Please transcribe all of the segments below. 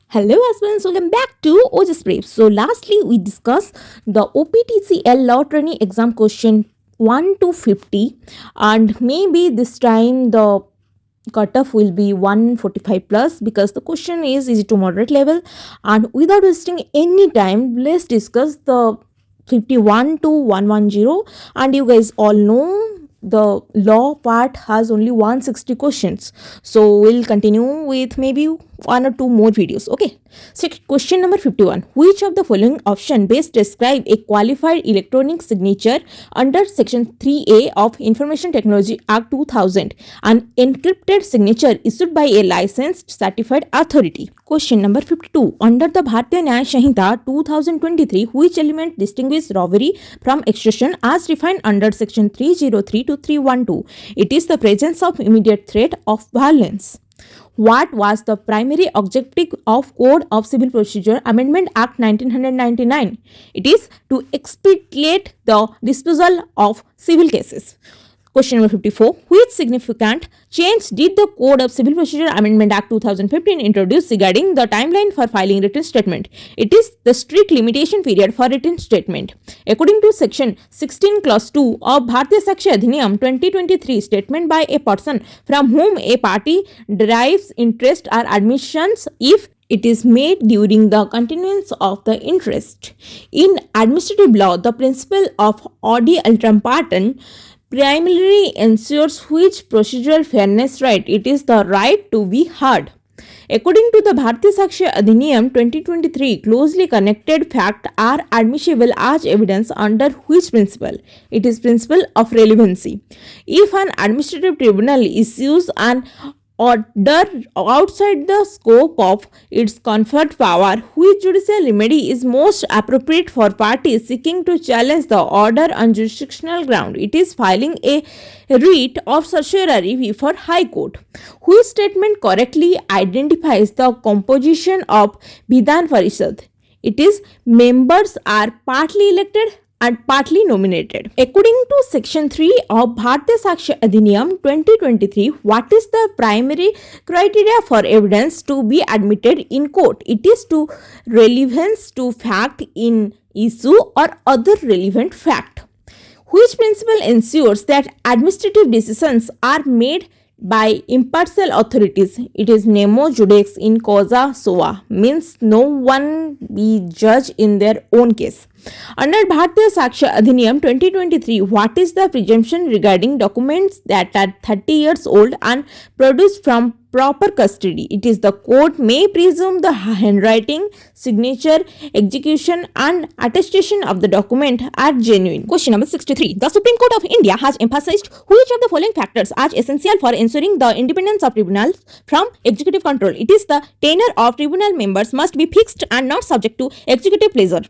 Hello aspirants, welcome back to OJS Prep. So lastly we discussed the OPTCL law trainee exam question 1 to 50, and maybe this time the cutoff will be 145 plus because the question is easy to moderate level. And without wasting any time, let's discuss the 51 to 110. And you guys all know the law part has only 160 questions, so we'll continue with maybe one or two more videos. Okay, so question number 51: which of the following option best describe a qualified electronic signature under section 3A of Information Technology Act 2000, an encrypted signature issued by a licensed certified authority? Question number 52: under the Bharatiya Nyaya Sanhita 2023, which element distinguishes robbery from extortion as defined under section 303 to 312? It is the presence of immediate threat of violence. What was the primary objective of Code of Civil Procedure Amendment Act 1999? It is to expedite the disposal of civil cases. Question number 54. Which significant change did the Code of Civil Procedure Amendment Act 2015 introduce regarding the timeline for filing written statement? It is the strict limitation period for written statement. According to section 16 clause 2 of Bharatiya Sakshi Adhiniyam 2023, statement by a person from whom a party derives interest or admissions if it is made during the continuance of the interest. In administrative law, the principle of audi alteram partem primarily ensures which procedural fairness right? It is the right to be heard. According to the Bharatiya Sakshi Adhiniyam 2023, closely connected facts are admissible as evidence under which principle? It is principle of relevancy. If an administrative tribunal issues an order outside the scope of its conferred power, which judicial remedy is most appropriate for parties seeking to challenge the order on jurisdictional ground? It is filing a writ of certiorari before High Court. Which statement correctly identifies the composition of Vidhan Parishad? It is members are partly elected and partly nominated. According to section 3 of Bharatiya Sakshi Adhiniyam 2023, what is the primary criteria for evidence to be admitted in court? It is to relevance to fact in issue or other relevant fact. Which principle ensures that administrative decisions are made by impartial authorities? It is nemo judex in causa sua, means no one be judge in their own case. Under Bharatiya Sakshi Adhiniyam 2023, what is the presumption regarding documents that are 30 years old and produced from proper custody? It is the court may presume the handwriting, signature, execution and attestation of the document are genuine. Question number 63. The Supreme Court of India has emphasized which of the following factors are essential for ensuring the independence of tribunals from executive control? It is the tenure of tribunal members must be fixed and not subject to executive pleasure.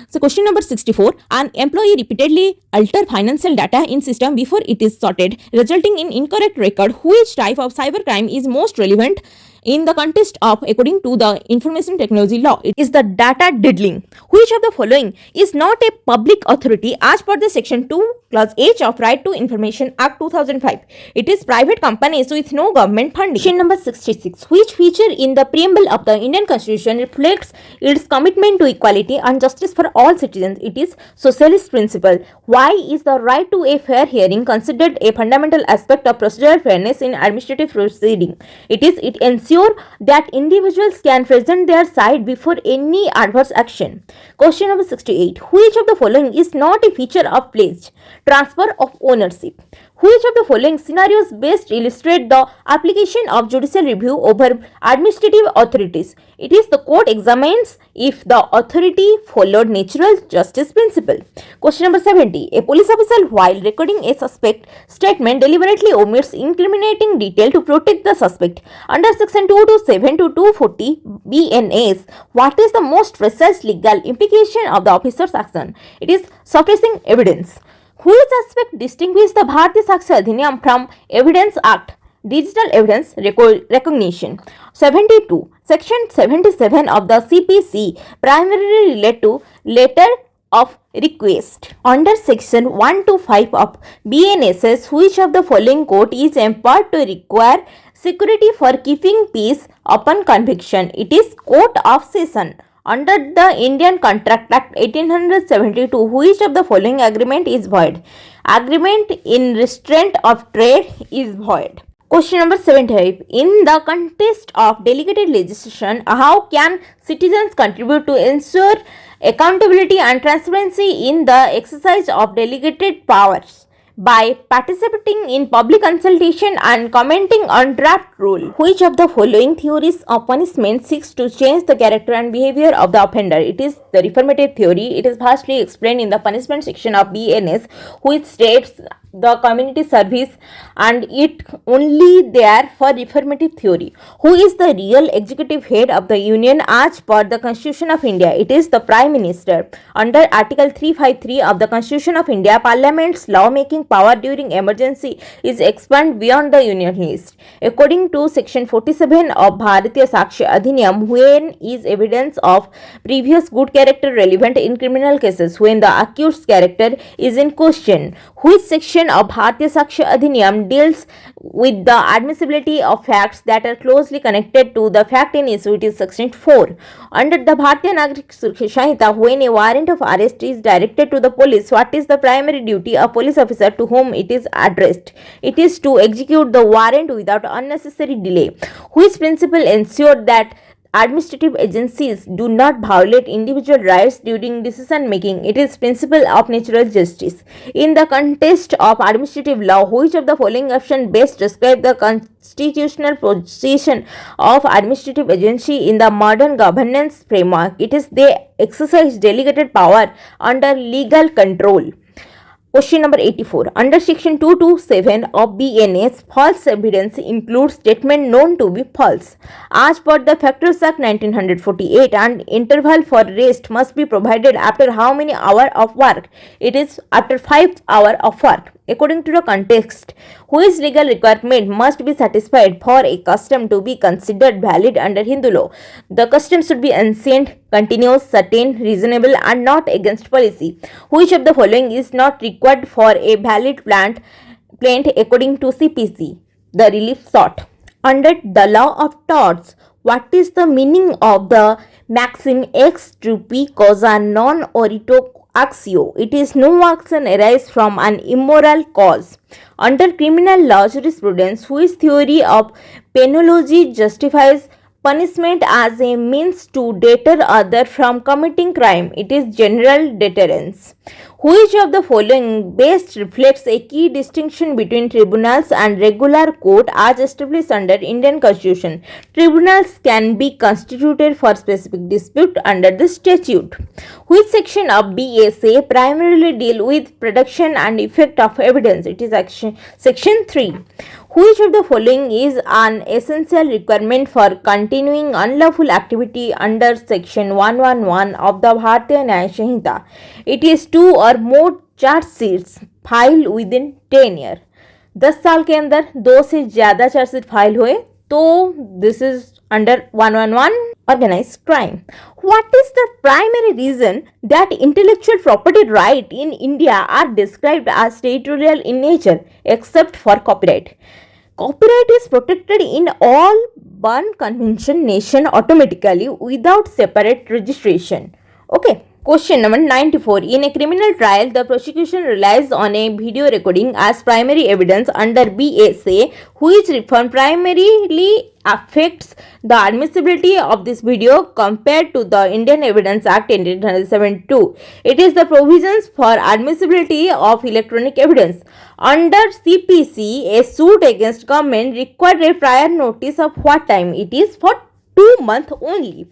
So question number 64. An employee repeatedly alter financial data in system before it is sorted, resulting in incorrect record. Which type of cybercrime is most relevant in the context of, according to the information technology law? It is the data diddling. Which of the following is not a public authority as per the section 2 clause H of Right to Information Act 2005? It is private companies with no government funding. Question number 66. Which feature in the preamble of the Indian Constitution reflects its commitment to equality and justice for all citizens? It is socialist principle. Why is the right to a fair hearing considered a fundamental aspect of procedural fairness in administrative proceeding? It ensures that individuals can present their side before any adverse action. Question number 68. Which of the following is not a feature of pledge? Transfer of ownership. Which of the following scenarios best illustrate the application of judicial review over administrative authorities? It is the court examines if the authority followed natural justice principle. Question number 70. A police officer, while recording a suspect statement, deliberately omits incriminating detail to protect the suspect. Under section 227 to 240 BNS, what is the most precise legal implication of the officer's action? It is suppressing evidence. Which aspect distinguishes the Bharatiya Sakshi Adhiniyam from Evidence Act? Digital evidence recognition. 72. Section 77 of the CPC primarily relate to letter of request. Under section 1 to 5 of BNSS, which of the following court is empowered to require Security for keeping peace upon conviction. It is court of session. Under the Indian Contract Act 1872, which of the following agreement is void? Agreement in restraint of trade is void. Question number 75. In the context of delegated legislation, how can citizens contribute to ensure accountability and transparency in the exercise of delegated powers? By participating in public consultation and commenting on draft rule. Which of the following theories of punishment seeks to change the character and behavior of the offender? It is the reformative theory. It is vastly explained in the punishment section of BNS, which states the community service and it only there for reformative theory. Who is the real executive head of the union as per the Constitution of India? It is the Prime Minister. Under Article 353 of the Constitution of India, Parliament's lawmaking power during emergency is expanded beyond the union list. According to Section 47 of Bharatiya Sakshi Adhiniyam, when is evidence of previous good character relevant in criminal cases? When the accused's character is in question. Which section of Bharatiya Sakshi Adhiniyam deals with the admissibility of facts that are closely connected to the fact in issue? It is Section 4. Under the Bharatiya Nagarik Sanhita, when a warrant of arrest is directed to the police, what is the primary duty of police officer to whom it is addressed? It is to execute the warrant without unnecessary delay. Which principle ensured that administrative agencies do not violate individual rights during decision making? It is principle of natural justice. In the context of administrative law, which of the following option best describe the constitutional position of administrative agency in the modern governance framework? It is they exercise delegated power under legal control. Question number 84. Under section 227 of BNS, false evidence includes statement known to be false. As per the Factors Act 1948, an interval for rest must be provided after how many hours of work? It is after 5 hours of work. According to the context, which legal requirement must be satisfied for a custom to be considered valid under Hindu law? The custom should be ancient, continuous, certain, reasonable, and not against policy. Which of the following is not required for a valid plaint according to CPC? The relief sought. Under the law of torts, what is the meaning of the maxim ex trupi causa non orito axio? It is no action arise from an immoral cause. Under criminal law jurisprudence, which theory of penology justifies punishment as a means to deter others from committing crime? It is general deterrence. Which of the following best reflects a key distinction between tribunals and regular court as established under Indian Constitution? Tribunals can be constituted for specific dispute under the statute. Which section of BSA primarily deal with production and effect of evidence? It is section 3. Which of the following is an essential requirement for continuing unlawful activity under section 111 of the Bharatiya Nyaya Sanhita? It is 2 or more charge sheets file with in 10 year. 10 साल के अंदर 2 से ज्यादा charge sheet file हुए तो this is under 111 organized crime. What is the primary reason that intellectual property right in India are described as territorial in nature except for copyright? Copyright is protected in all Berne Convention nation automatically without separate registration. Okay. Question number 94. In a criminal trial, the prosecution relies on a video recording as primary evidence under BSA, which reform primarily affects the admissibility of this video compared to the Indian Evidence Act 1972. It is the provisions for admissibility of electronic evidence. Under CPC, a suit against government required a prior notice of what time? It is for 2 months only.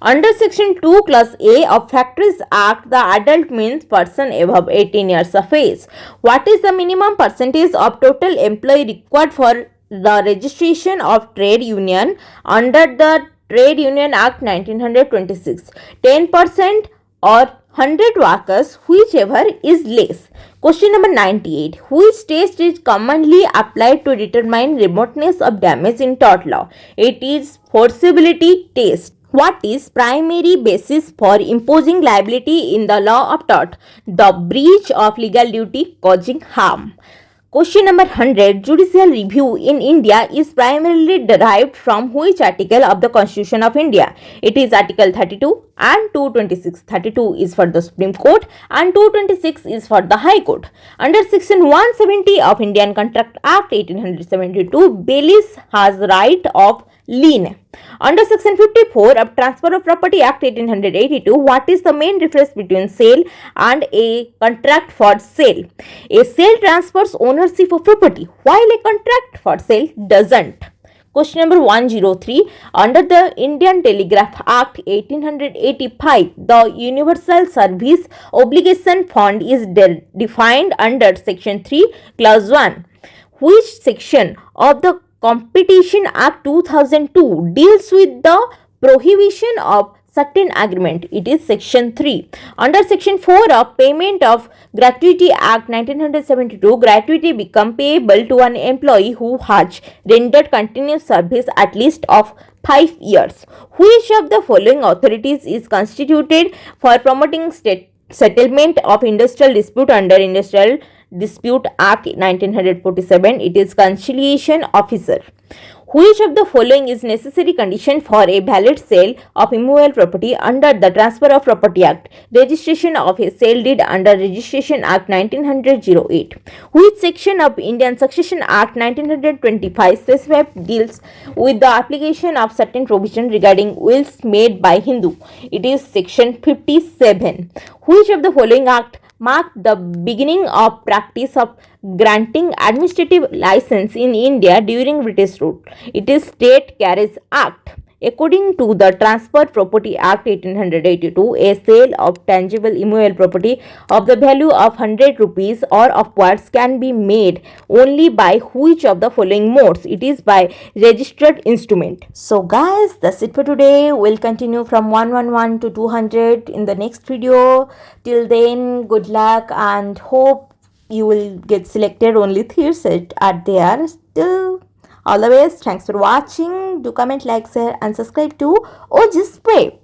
Under section 2 class A of Factories Act, the adult means person above 18 years of age. What is the minimum percentage of total employee required for the registration of trade union under the Trade Union Act 1926? 10% or 100 workers, whichever is less. Question number 98. Which test is commonly applied to determine remoteness of damage in tort law? It is forcibility test. What is primary basis for imposing liability in the law of tort? The breach of legal duty causing harm. Question number 100. Judicial review in India is primarily derived from which article of the Constitution of India? It is Article 32 and 226. 32 is for the Supreme Court and 226 is for the High Court. Under Section 170 of Indian Contract Act 1872, Baileys has right of lien. Under Section 54 of Transfer of Property Act 1882, what is the main difference between sale and a contract for sale? A sale transfers ownership of property, while a contract for sale doesn't. Question number 103. Under the Indian Telegraph Act 1885, the Universal Service Obligation Fund is defined under Section 3, Clause 1. Which section of the Competition Act 2002 deals with the prohibition of certain agreement? It is Section 3. Under Section 4 of Payment of Gratuity Act 1972, gratuity become payable to an employee who has rendered continuous service at least of 5 years. Which of the following authorities is constituted for promoting state settlement of industrial dispute under Industrial Dispute Act 1947? It is Conciliation Officer. Which of the following is necessary condition for a valid sale of immovable property under the Transfer of Property Act? Registration of a sale deed under Registration Act 1908. Which section of Indian Succession Act 1925 specifies deals with the application of certain provision regarding wills made by Hindu? It is Section 57. Which of the following act marked the beginning of practice of granting administrative license in India during British rule? It is State Carriage Act. According to the Transfer Property Act 1882, a sale of tangible immovable property of the value of 100 rupees or upwards can be made only by which of the following modes? It is by registered instrument. So guys, that's it for today. We'll continue from 111 to 200 in the next video. Till then, good luck and hope you will get selected. Only 3 sets are there still. All the best. Thanks for watching. Do comment, like, share and subscribe to Optcl.